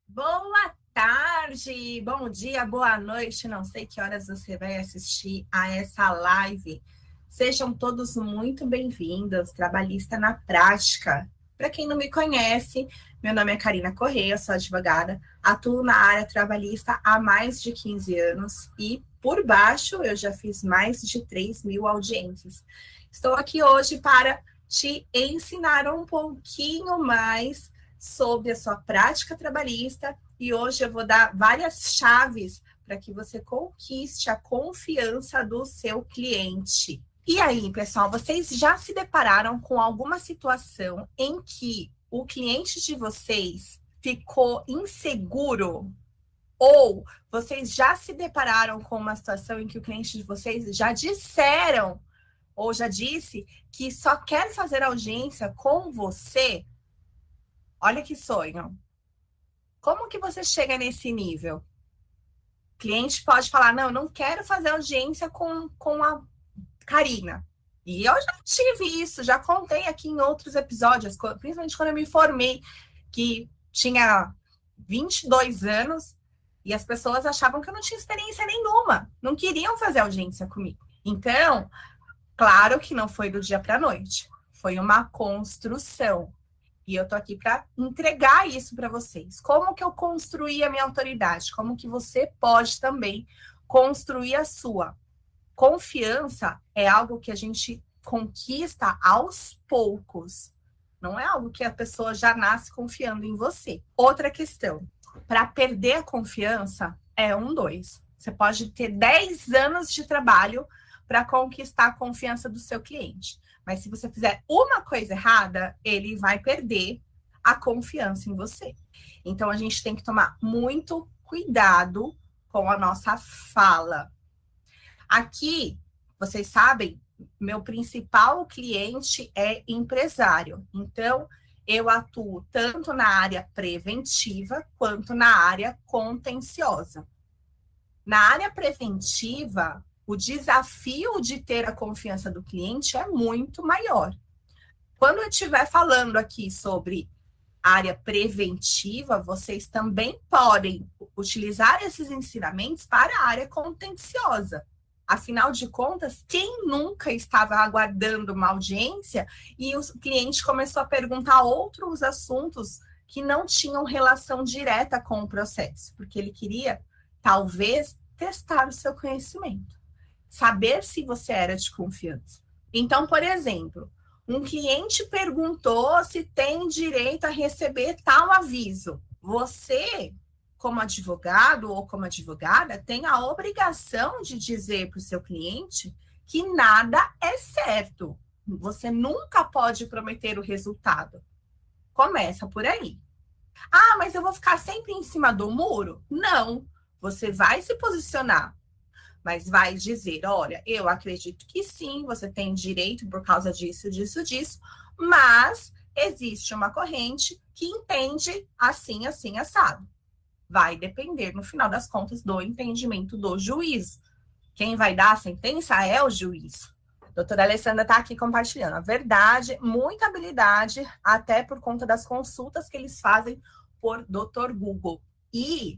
Boa tarde, bom dia, boa noite. Não sei que horas você vai assistir a essa live. Sejam todos muito bem-vindos, Trabalhista na Prática. Para quem não me conhece, meu nome é Karina Correia, sou advogada, atuo na área trabalhista há mais de 15 anos e, por baixo, eu já fiz mais de 3.000 audiências. Estou aqui hoje para te ensinar um pouquinho mais sobre a sua prática trabalhista e hoje eu vou dar várias chaves para que você conquiste a confiança do seu cliente. E aí, pessoal, vocês já se depararam com alguma situação em que o cliente de vocês ficou inseguro? Ou vocês já se depararam com uma situação em que o cliente de vocês já disseram ou já disse que só quer fazer audiência com você? Olha que sonho. Como que você chega nesse nível? O cliente pode falar, não quero fazer audiência com a Karina. E eu já tive isso, já contei aqui em outros episódios, principalmente quando eu me formei, que tinha 22 anos e as pessoas achavam que eu não tinha experiência nenhuma, não queriam fazer audiência comigo. Então, claro que não foi do dia para a noite, foi uma construção. E eu tô aqui para entregar isso para vocês. Como que eu construí a minha autoridade? Como que você pode também construir a sua? Confiança é algo que a gente conquista aos poucos. Não é algo que a pessoa já nasce confiando em você. Outra questão. Para perder a confiança é 2. Você pode ter 10 anos de trabalho para conquistar a confiança do seu cliente. Mas se você fizer uma coisa errada, ele vai perder a confiança em você. Então a gente tem que tomar muito cuidado com a nossa fala. Aqui, vocês sabem, meu principal cliente é empresário. Então, eu atuo tanto na área preventiva quanto na área contenciosa. Na área preventiva, o desafio de ter a confiança do cliente é muito maior. Quando eu estiver falando aqui sobre área preventiva, vocês também podem utilizar esses ensinamentos para a área contenciosa. Afinal de contas, quem nunca estava aguardando uma audiência e o cliente começou a perguntar outros assuntos que não tinham relação direta com o processo, porque ele queria, talvez, testar o seu conhecimento, saber se você era de confiança. Então, por exemplo, um cliente perguntou se tem direito a receber tal aviso. Você, como advogado ou como advogada, tem a obrigação de dizer para o seu cliente que nada é certo. Você nunca pode prometer o resultado. Começa por aí. Ah, mas eu vou ficar sempre em cima do muro? Não. Você vai se posicionar, mas vai dizer, olha, eu acredito que sim, você tem direito por causa disso, disso, disso, mas existe uma corrente que entende assim, assim, assado. Vai depender, no final das contas, do entendimento do juiz. Quem vai dar a sentença é o juiz. A doutora Alessandra está aqui compartilhando. A verdade, muita habilidade, até por conta das consultas que eles fazem por Dr. Google. E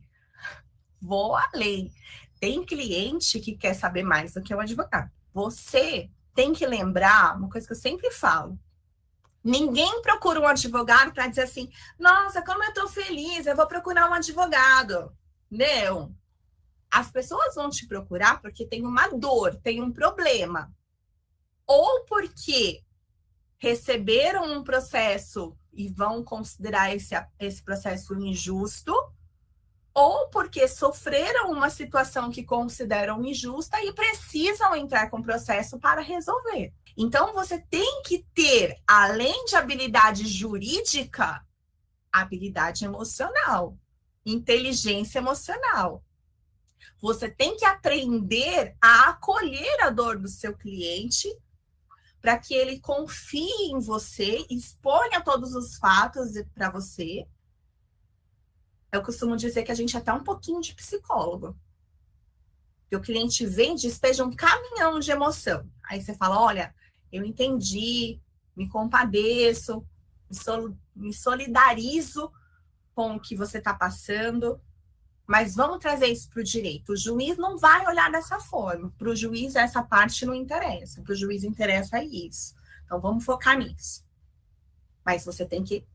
vou além. Tem cliente que quer saber mais do que um advogado. Você tem que lembrar uma coisa que eu sempre falo. Ninguém procura um advogado para dizer assim, nossa, como eu estou feliz, eu vou procurar um advogado. Não. As pessoas vão te procurar porque tem uma dor, tem um problema. Ou porque receberam um processo e vão considerar esse processo injusto, ou porque sofreram uma situação que consideram injusta e precisam entrar com o processo para resolver. Então, você tem que ter, além de habilidade jurídica, habilidade emocional, inteligência emocional. Você tem que aprender a acolher a dor do seu cliente para que ele confie em você, exponha todos os fatos para você. Eu costumo dizer que a gente é até um pouquinho de psicólogo. E o cliente vem e despeja um caminhão de emoção. Aí você fala, olha, eu entendi, me compadeço, me solidarizo com o que você está passando, mas vamos trazer isso para o direito. O juiz não vai olhar dessa forma. Para o juiz, essa parte não interessa. Para o juiz interessa isso. Então, vamos focar nisso. Mas você tem que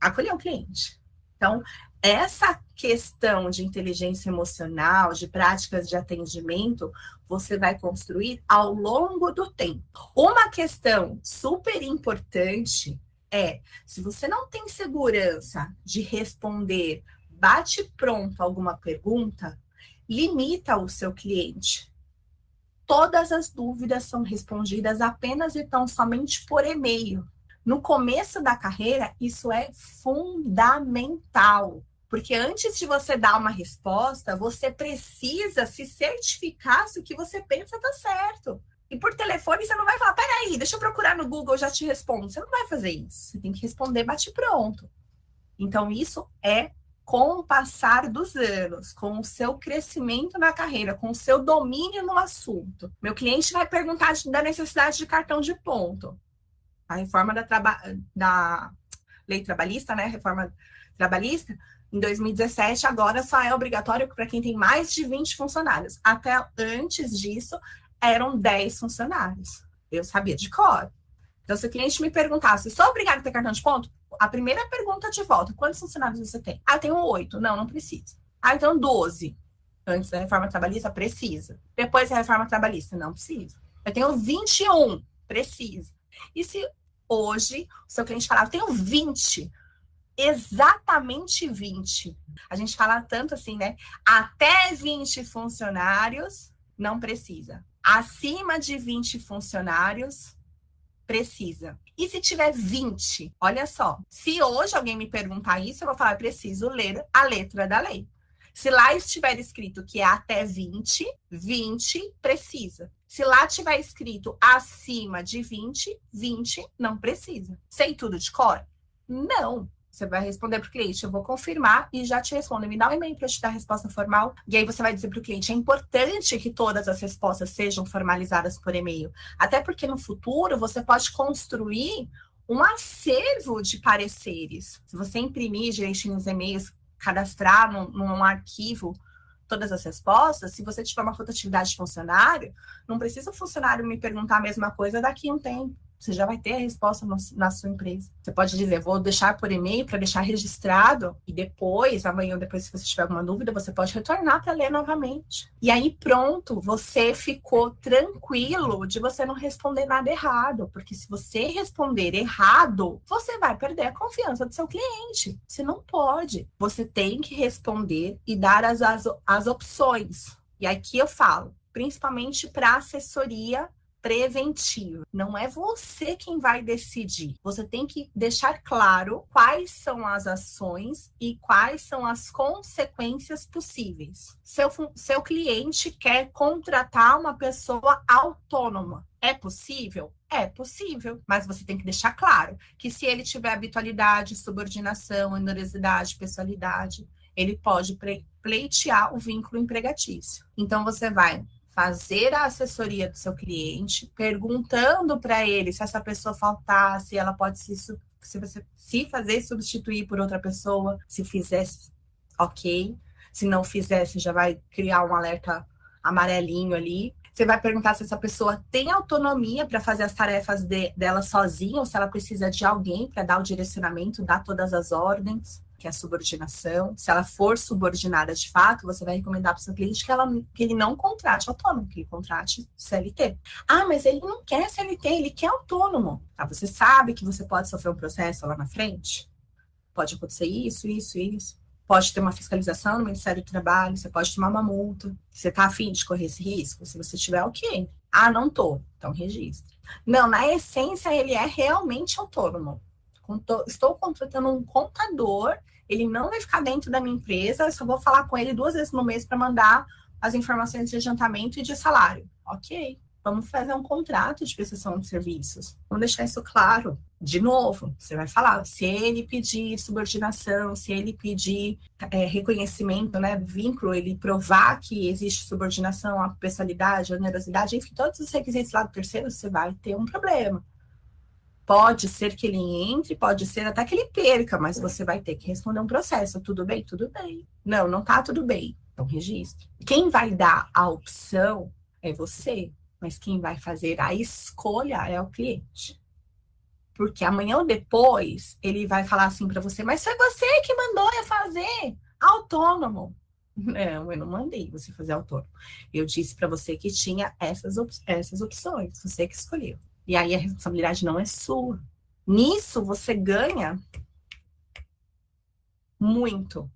acolher o cliente. Então, essa questão de inteligência emocional, de práticas de atendimento, você vai construir ao longo do tempo. Uma questão super importante é, se você não tem segurança de responder bate pronto alguma pergunta, limita o seu cliente. Todas as dúvidas são respondidas apenas e tão somente por e-mail. No começo da carreira, isso é fundamental, porque antes de você dar uma resposta, você precisa se certificar se o que você pensa está certo. E por telefone, você não vai falar, peraí, deixa eu procurar no Google, eu já te respondo. Você não vai fazer isso. Você tem que responder bate pronto. Então, isso é com o passar dos anos, com o seu crescimento na carreira, com o seu domínio no assunto. Meu cliente vai perguntar da necessidade de cartão de ponto. A reforma da lei trabalhista, né? Reforma trabalhista, em 2017, agora só é obrigatório para quem tem mais de 20 funcionários. Até antes disso, eram 10 funcionários. Eu sabia de cor. Então, se o cliente me perguntasse, sou obrigado a ter cartão de ponto? A primeira pergunta de volta, quantos funcionários você tem? Ah, eu tenho 8. Não precisa. Ah, então 12. Antes da reforma trabalhista, precisa. Depois da reforma trabalhista, não precisa. Eu tenho 21. Precisa. E se hoje o seu cliente falar, eu tenho 20, exatamente 20. A gente fala tanto assim, né? Até 20 funcionários, não precisa. Acima de 20 funcionários, precisa. E se tiver 20? Olha só. Se hoje alguém me perguntar isso, eu vou falar, preciso ler a letra da lei. Se lá estiver escrito que é até 20, 20 precisa. Se lá tiver escrito acima de 20, 20 não precisa. Sei tudo de cor? Não. Você vai responder para o cliente, eu vou confirmar e já te respondo. Me dá um e-mail para eu te dar a resposta formal. E aí você vai dizer para o cliente, é importante que todas as respostas sejam formalizadas por e-mail. Até porque no futuro você pode construir um acervo de pareceres. Se você imprimir direitinho os e-mails, cadastrar num arquivo todas as respostas, se você tiver uma rotatividade de funcionário, não precisa o funcionário me perguntar a mesma coisa daqui a um tempo. Você já vai ter a resposta na sua empresa. Você pode dizer, vou deixar por e-mail para deixar registrado e depois, amanhã ou depois, se você tiver alguma dúvida, você pode retornar para ler novamente. E aí, pronto, você ficou tranquilo de você não responder nada errado, porque se você responder errado, você vai perder a confiança do seu cliente. Você não pode. Você tem que responder e dar as opções. E aqui eu falo, principalmente para assessoria preventiva. Não é você quem vai decidir. Você tem que deixar claro quais são as ações e quais são as consequências possíveis. Seu cliente quer contratar uma pessoa autônoma. É possível? É possível, mas você tem que deixar claro que se ele tiver habitualidade, subordinação, onerosidade, pessoalidade, ele pode pleitear o vínculo empregatício. Então, você vai fazer a assessoria do seu cliente, perguntando para ele se essa pessoa faltar, se ela pode se fazer substituir por outra pessoa, se fizesse, ok. Se não fizesse, já vai criar um alerta amarelinho ali. Você vai perguntar se essa pessoa tem autonomia para fazer as tarefas dela sozinha, ou se ela precisa de alguém para dar o direcionamento, dar todas as ordens, que é a subordinação. Se ela for subordinada de fato, você vai recomendar para o seu cliente que ele não contrate autônomo, que ele contrate CLT. Ah, mas ele não quer CLT, ele quer autônomo. Tá, você sabe que você pode sofrer um processo lá na frente? Pode acontecer isso, isso, isso. Pode ter uma fiscalização no Ministério do Trabalho, você pode tomar uma multa. Você está afim de correr esse risco? Se você tiver, ok. Ah, não tô. Então, registre. Não, na essência, ele é realmente autônomo. Estou contratando um contador, ele não vai ficar dentro da minha empresa, eu só vou falar com ele 2 vezes no mês para mandar as informações de adiantamento e de salário. Ok. Vamos fazer um contrato de prestação de serviços. Vamos deixar isso claro. De novo, você vai falar, se ele pedir subordinação, se ele pedir reconhecimento, né, vínculo, ele provar que existe subordinação, a pessoalidade, a onerosidade, enfim, todos os requisitos lá do terceiro, você vai ter um problema. Pode ser que ele entre, pode ser até que ele perca, mas você vai ter que responder um processo. Tudo bem? Tudo bem. Não, não tá tudo bem. Então, registre. Quem vai dar a opção é você, mas quem vai fazer a escolha é o cliente. Porque amanhã ou depois, ele vai falar assim para você, mas foi você que mandou eu fazer autônomo. Não, eu não mandei você fazer autônomo. Eu disse para você que tinha essas opções, você que escolheu. E aí a responsabilidade não é sua. Nisso você ganha muito.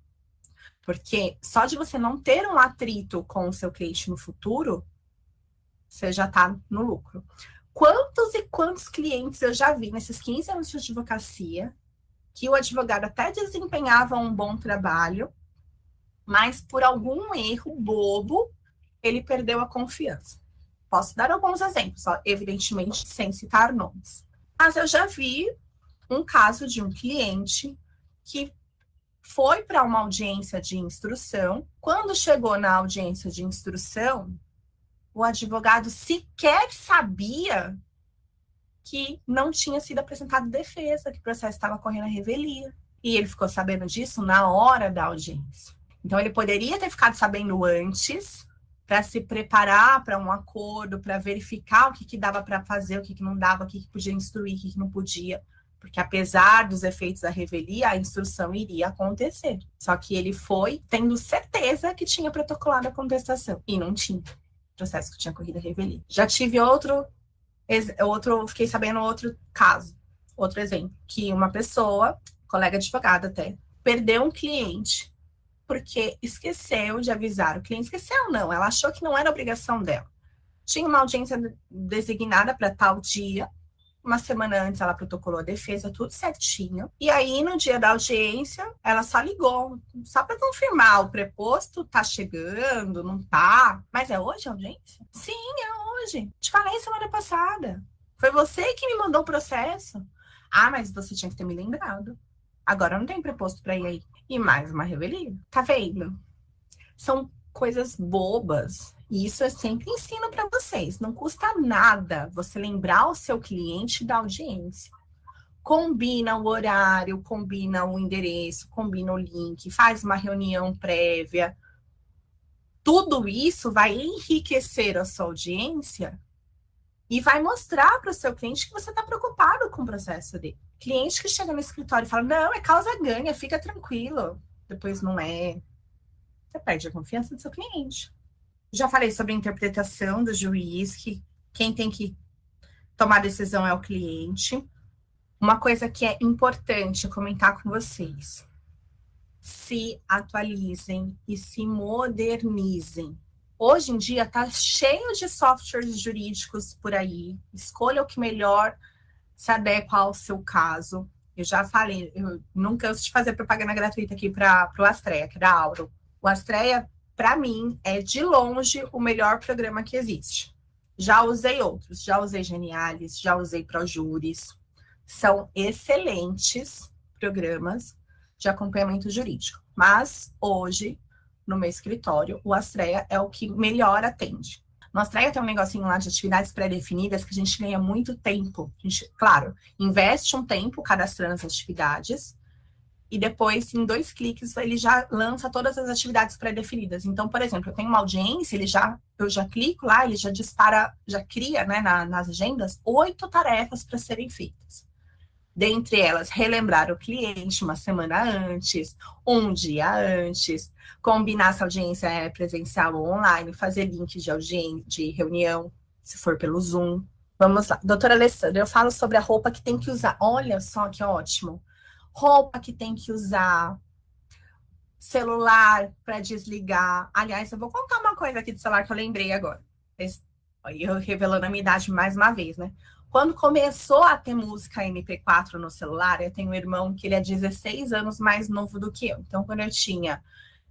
Porque só de você não ter um atrito com o seu cliente no futuro, você já está no lucro. Quantos e quantos clientes eu já vi nesses 15 anos de advocacia que o advogado até desempenhava um bom trabalho, mas por algum erro bobo, ele perdeu a confiança. Posso dar alguns exemplos, evidentemente sem citar nomes. Mas eu já vi um caso de um cliente que foi para uma audiência de instrução. Quando chegou na audiência de instrução, o advogado sequer sabia que não tinha sido apresentada defesa, que o processo estava correndo a revelia. E ele ficou sabendo disso na hora da audiência. Então, ele poderia ter ficado sabendo antes, para se preparar para um acordo, para verificar o que dava para fazer, o que não dava, o que podia instruir, o que não podia. Porque, apesar dos efeitos da revelia, a instrução iria acontecer. Só que ele foi tendo certeza que tinha protocolado a contestação. E não tinha. O processo que tinha corrido a revelia. Já tive fiquei sabendo outro caso, outro exemplo, que uma pessoa, colega advogada até, perdeu um cliente porque esqueceu de avisar o cliente. Esqueceu, não, ela achou que não era obrigação dela. Tinha uma audiência designada para tal dia, uma semana antes ela protocolou a defesa, tudo certinho. E aí, no dia da audiência, ela só ligou, só para confirmar, o preposto tá chegando, não tá? Mas é hoje a audiência? Sim, é hoje. Te falei semana passada. Foi você que me mandou o processo. Ah, mas você tinha que ter me lembrado. Agora não tem preposto para ir aí. E mais uma revelia. Tá vendo? São coisas bobas. E isso eu sempre ensino para vocês. Não custa nada você lembrar o seu cliente da audiência. Combina o horário, combina o endereço, combina o link, faz uma reunião prévia. Tudo isso vai enriquecer a sua audiência e vai mostrar para o seu cliente que você está preocupado com o processo dele. Cliente que chega no escritório e fala, não, é causa ganha, fica tranquilo. Depois não é. Você perde a confiança do seu cliente. Já falei sobre a interpretação do juiz, que quem tem que tomar a decisão é o cliente. Uma coisa que é importante comentar com vocês. Se atualizem e se modernizem. Hoje em dia está cheio de softwares jurídicos por aí. Escolha o que melhor se adequa ao seu caso. Eu já falei, eu não canso de fazer propaganda gratuita aqui para o Astreia, que é da Auro. O Astreia, para mim, é de longe o melhor programa que existe. Já usei outros, já usei Genialis, já usei ProJuris. São excelentes programas de acompanhamento jurídico. Mas hoje, no meu escritório, o Astreia é o que melhor atende. No Astreia tem um negocinho lá de atividades pré-definidas que a gente ganha muito tempo. A gente, claro, investe um tempo cadastrando as atividades e depois, em 2 cliques, ele já lança todas as atividades pré-definidas. Então, por exemplo, eu tenho uma audiência, eu já clico lá, ele já dispara, já cria, né, nas agendas, 8 tarefas para serem feitas. Dentre elas, relembrar o cliente uma semana antes, um dia antes, combinar se a audiência é presencial ou online, fazer links de reunião, se for pelo Zoom. Vamos lá. Doutora Alessandra, eu falo sobre a roupa que tem que usar. Olha só que ótimo. Roupa que tem que usar, celular para desligar. Aliás, eu vou contar uma coisa aqui do celular que eu lembrei agora. Eu revelando a minha idade mais uma vez, né? Quando começou a ter música MP4 no celular, eu tenho um irmão que ele é 16 anos mais novo do que eu. Então, quando eu tinha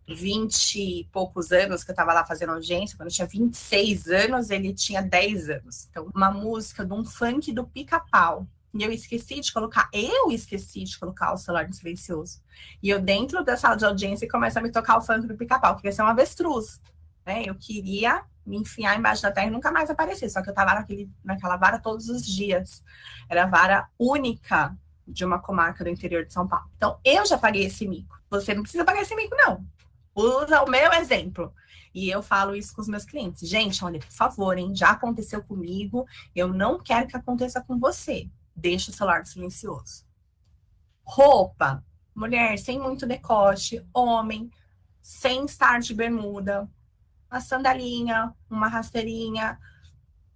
20 e poucos anos, que eu estava lá fazendo audiência, quando eu tinha 26 anos, ele tinha 10 anos. Então, uma música de um funk do Pica-Pau. E eu esqueci de colocar o celular no silencioso. E eu, dentro da sala de audiência, começa a me tocar o funk do Pica-Pau, que ia ser um avestruz. Né? Eu queria me enfiar embaixo da terra e nunca mais aparecer. Só que eu estava naquela vara todos os dias. Era a vara única de uma comarca do interior de São Paulo. Então, eu já paguei esse mico. Você não precisa pagar esse mico, não. Usa o meu exemplo. E eu falo isso com os meus clientes. Gente, olha, por favor, hein? Já aconteceu comigo. Eu não quero que aconteça com você. Deixa o celular silencioso. Roupa. Mulher sem muito decote. Homem sem estar de bermuda. Uma sandalinha, uma rasteirinha.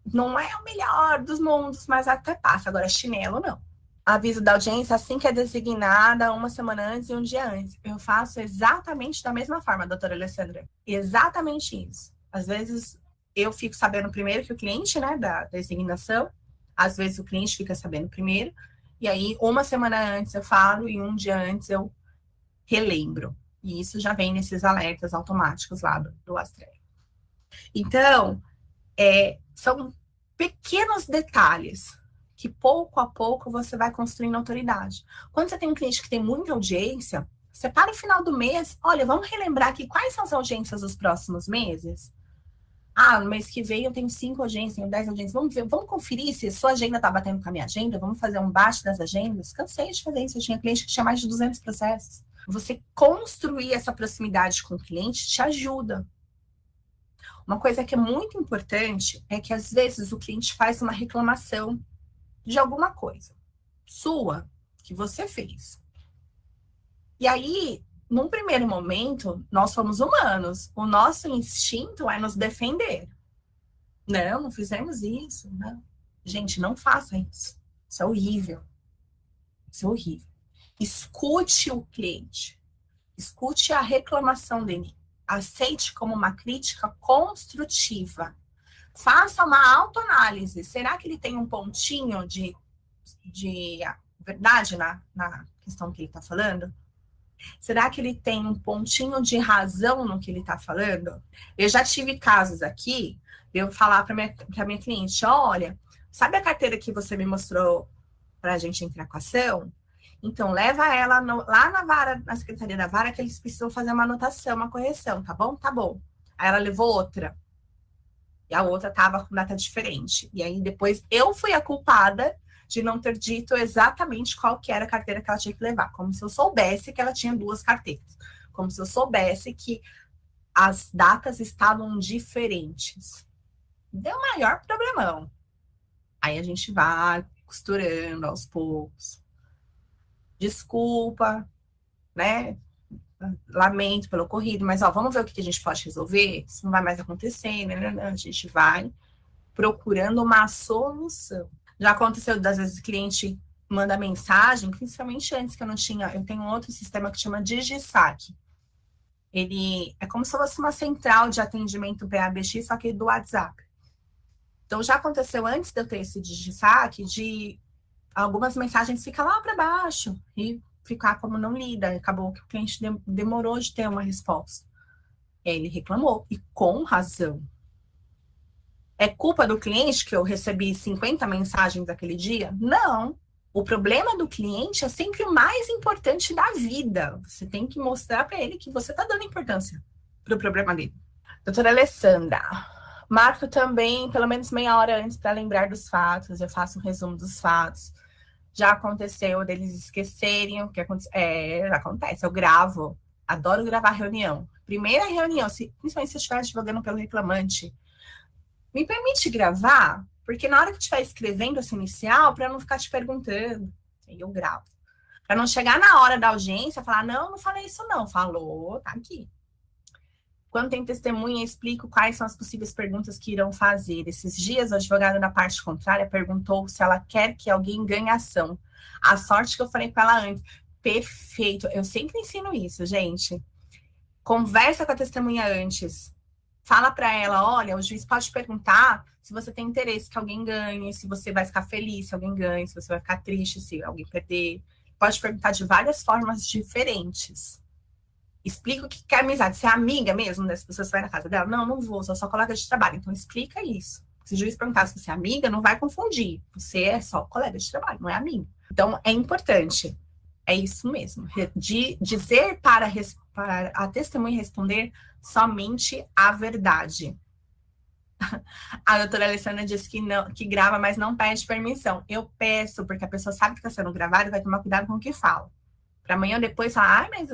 Não é o melhor dos mundos, mas até passa. Agora, chinelo, não. Aviso da audiência assim que é designada, uma semana antes e um dia antes. Eu faço exatamente da mesma forma, doutora Alessandra. Exatamente isso. Às vezes, eu fico sabendo primeiro que o cliente, né, da designação. Às vezes, o cliente fica sabendo primeiro. E aí, uma semana antes eu falo e um dia antes eu relembro. E isso já vem nesses alertas automáticos lá do Astrel. Então, são pequenos detalhes que pouco a pouco você vai construindo autoridade. Quando você tem um cliente que tem muita audiência, você para o final do mês, olha, vamos relembrar aqui quais são as audiências dos próximos meses? Ah, no mês que vem eu tenho 5 audiências, tenho 10 audiências. Vamos ver, vamos conferir se a sua agenda está batendo com a minha agenda, vamos fazer um bate das agendas. Cansei de fazer isso, eu tinha cliente que tinha mais de 200 processos. Você construir essa proximidade com o cliente te ajuda. Uma coisa que é muito importante é que, às vezes, o cliente faz uma reclamação de alguma coisa sua, que você fez. E aí, num primeiro momento, nós somos humanos. O nosso instinto é nos defender. Não fizemos isso. Não. Gente, não faça isso. Isso é horrível. Isso é horrível. Escute o cliente. Escute a reclamação dele. Aceite como uma crítica construtiva. Faça uma autoanálise. Será que ele tem um pontinho de verdade na questão que ele está falando? Será que ele tem um pontinho de razão no que ele está falando? Eu já tive casos aqui de eu falar para minha cliente, olha, sabe a carteira que você me mostrou para a gente entrar com a ação? Então, leva ela lá na vara, na secretaria da vara, que eles precisam fazer uma anotação, uma correção, tá bom? Tá bom. Aí ela levou outra. E a outra estava com data diferente. E aí, depois, eu fui a culpada de não ter dito exatamente qual que era a carteira que ela tinha que levar. Como se eu soubesse que ela tinha 2 carteiras. Como se eu soubesse que as datas estavam diferentes. Deu maior problemão. Aí a gente vai costurando aos poucos. Desculpa, né? Lamento pelo ocorrido, mas ó, vamos ver o que a gente pode resolver. Isso não vai mais acontecer, né? A gente vai procurando uma solução. Já aconteceu, às vezes, o cliente manda mensagem, principalmente antes que eu não tinha, eu tenho um outro sistema que chama DigiSaque. Ele é como se fosse uma central de atendimento PABX, só que do WhatsApp. Então, já aconteceu antes de eu ter esse DigiSaque, de algumas mensagens ficar lá para baixo e ficar como não lida. Acabou que o cliente demorou de ter uma resposta. Ele reclamou, e com razão. É culpa do cliente que eu recebi 50 mensagens daquele dia? Não. O problema do cliente é sempre o mais importante da vida. Você tem que mostrar para ele que você está dando importância para o problema dele. Doutora Alessandra, marco também pelo menos meia hora antes para lembrar dos fatos. Eu faço um resumo dos fatos. Já aconteceu deles esquecerem o que aconteceu. Já acontece. Eu gravo. Adoro gravar reunião. Primeira reunião, principalmente se eu estiver advogando pelo reclamante, me permite gravar, porque na hora que eu estiver escrevendo essa inicial, para não ficar te perguntando, aí eu gravo. Para não chegar na hora da audiência e falar, não falei isso não. Falou, tá aqui. Quando tem testemunha, explico quais são as possíveis perguntas que irão fazer. Esses dias, o advogado da parte contrária perguntou se ela quer que alguém ganhe ação. A sorte que eu falei com ela antes. Perfeito. Eu sempre ensino isso, gente. Conversa com a testemunha antes. Fala para ela, olha, o juiz pode perguntar se você tem interesse que alguém ganhe, se você vai ficar feliz se alguém ganhe, se você vai ficar triste se alguém perder. Pode perguntar de várias formas diferentes. Explica o que é amizade. Você é amiga mesmo das pessoas que vai na casa dela? Não vou, sou só colega de trabalho. Então, explica isso. Se o juiz perguntar se você é amiga, não vai confundir. Você é só colega de trabalho, não é amiga. Então, é importante. É isso mesmo. De dizer para a testemunha responder somente a verdade. A doutora Alessandra disse que não, que grava, mas não pede permissão. Eu peço, porque a pessoa sabe que está sendo gravada e vai tomar cuidado com o que fala. Para amanhã ou depois falar, mas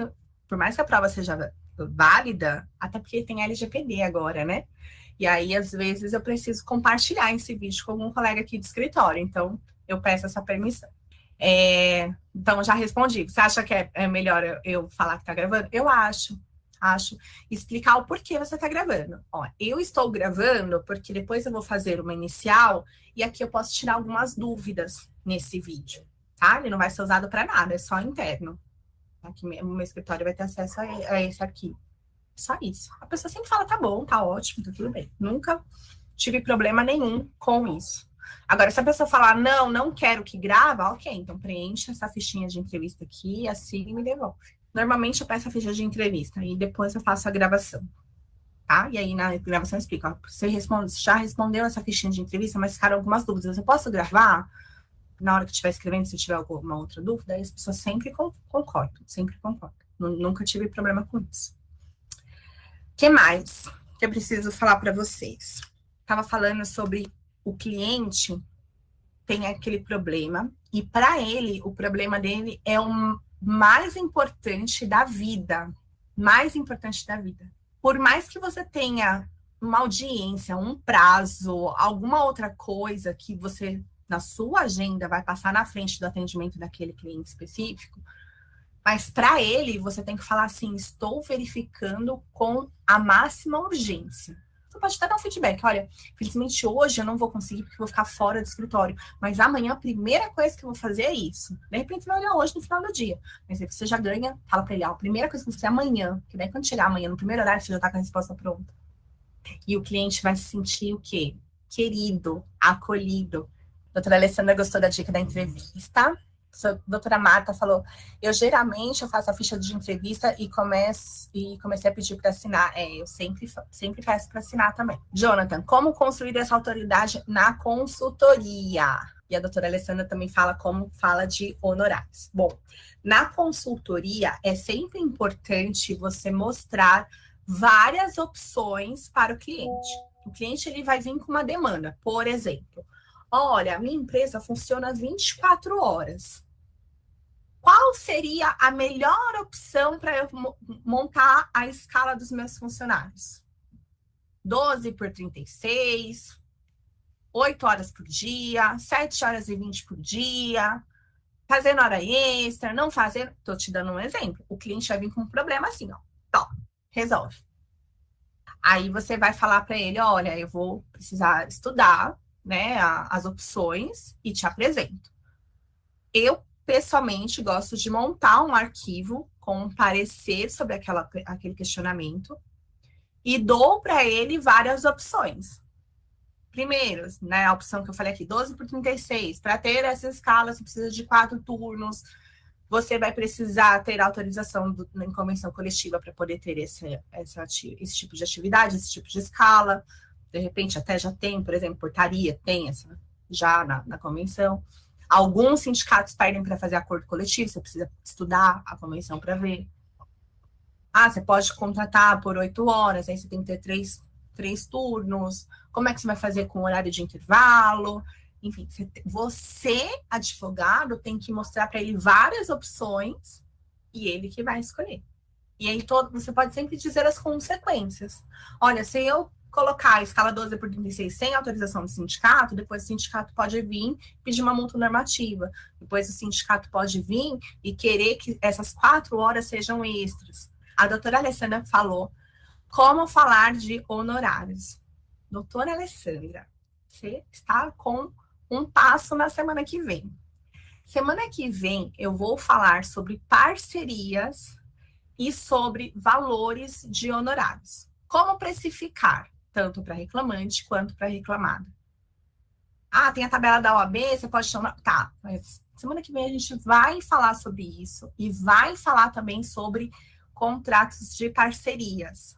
por mais que a prova seja válida, até porque tem LGPD agora, né? E aí, às vezes, eu preciso compartilhar esse vídeo com algum colega aqui de escritório. Então, eu peço essa permissão. Então, já respondi. Você acha que é melhor eu falar que está gravando? Eu acho. Explicar o porquê você está gravando. Ó, eu estou gravando porque depois eu vou fazer uma inicial e aqui eu posso tirar algumas dúvidas nesse vídeo, tá? Ele não vai ser usado para nada, é só interno. Aqui o meu escritório vai ter acesso a esse arquivo. Só isso. A pessoa sempre fala, tá bom, tá ótimo, tá tudo bem. Nunca tive problema nenhum com isso. Agora, se a pessoa falar, não quero que grava, ok, então preencha essa fichinha de entrevista aqui, assina e me devolve. Normalmente eu peço a ficha de entrevista e depois eu faço a gravação, tá? E aí na gravação eu explico, ó, você já respondeu essa fichinha de entrevista, mas ficaram algumas dúvidas. Eu posso gravar? Na hora que estiver escrevendo, se tiver alguma outra dúvida, aí as pessoas sempre concordam, sempre concordam. Nunca tive problema com isso. O que mais que eu preciso falar para vocês? Estava falando sobre o cliente tem aquele problema, e para ele, o problema dele é o mais importante da vida. Mais importante da vida. Por mais que você tenha uma audiência, um prazo, alguma outra coisa que você, na sua agenda, vai passar na frente do atendimento daquele cliente específico, mas para ele, você tem que falar assim, estou verificando com a máxima urgência. Você pode até dar um feedback, olha, felizmente hoje eu não vou conseguir porque eu vou ficar fora do escritório, mas amanhã a primeira coisa que eu vou fazer é isso. De repente você vai olhar hoje no final do dia, mas aí você já ganha, fala para ele, a primeira coisa que eu vou fazer é amanhã, que daí quando chegar amanhã, no primeiro horário, você já está com a resposta pronta. E o cliente vai se sentir o quê? Querido, acolhido. A doutora Alessandra gostou da dica da entrevista. A doutora Marta falou, eu geralmente faço a ficha de entrevista e comecei a pedir para assinar. Eu sempre peço para assinar também. Jonathan, como construir essa autoridade na consultoria? E a doutora Alessandra também fala como fala de honorários. Bom, na consultoria é sempre importante você mostrar várias opções para o cliente. O cliente ele vai vir com uma demanda, por exemplo, olha, a minha empresa funciona 24 horas. Qual seria a melhor opção para eu montar a escala dos meus funcionários? 12 por 36, 8 horas por dia, 7 horas e 20 por dia, fazendo hora extra, não fazendo. Estou te dando um exemplo. O cliente vai vir com um problema assim, ó. Tó, resolve. Aí você vai falar para ele, olha, eu vou precisar estudar, né, as opções e te apresento. Eu, pessoalmente, gosto de montar um arquivo com um parecer sobre aquele questionamento e dou para ele várias opções. Primeiro, né, a opção que eu falei aqui, 12 por 36. Para ter essa escala, você precisa de 4 turnos. Você vai precisar ter autorização em convenção coletiva para poder ter esse tipo de atividade, esse tipo de escala. De repente, até já tem, por exemplo, portaria, tem essa já na convenção. Alguns sindicatos pedem para fazer acordo coletivo, você precisa estudar a convenção para ver. Você pode contratar por 8 horas, aí você tem que ter três turnos. Como é que você vai fazer com o horário de intervalo? Enfim, você, advogado, tem que mostrar para ele várias opções e ele que vai escolher. E aí você pode sempre dizer as consequências. Olha, se eu colocar a escala 12 por 36 sem autorização do sindicato, depois o sindicato pode vir pedir uma multa normativa. Depois o sindicato pode vir e querer que essas 4 horas sejam extras. A doutora Alessandra falou como falar de honorários. Doutora Alessandra, você está com um passo na semana que vem. Semana que vem eu vou falar sobre parcerias e sobre valores de honorários. Como precificar, tanto para reclamante quanto para reclamado. Tem a tabela da OAB, você pode chamar. Tá, mas semana que vem a gente vai falar sobre isso e vai falar também sobre contratos de parcerias.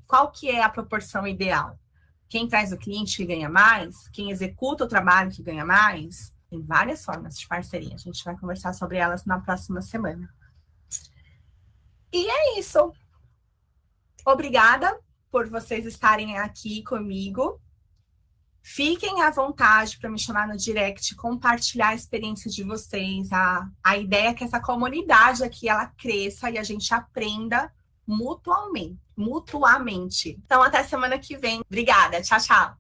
Qual que é a proporção ideal? Quem traz o cliente que ganha mais? Quem executa o trabalho que ganha mais? Tem várias formas de parceria. A gente vai conversar sobre elas na próxima semana. E é isso. Obrigada por vocês estarem aqui comigo. Fiquem à vontade para me chamar no direct, compartilhar a experiência de vocês. A ideia é que essa comunidade aqui ela cresça e a gente aprenda mutuamente. Então, até semana que vem. Obrigada. Tchau, tchau.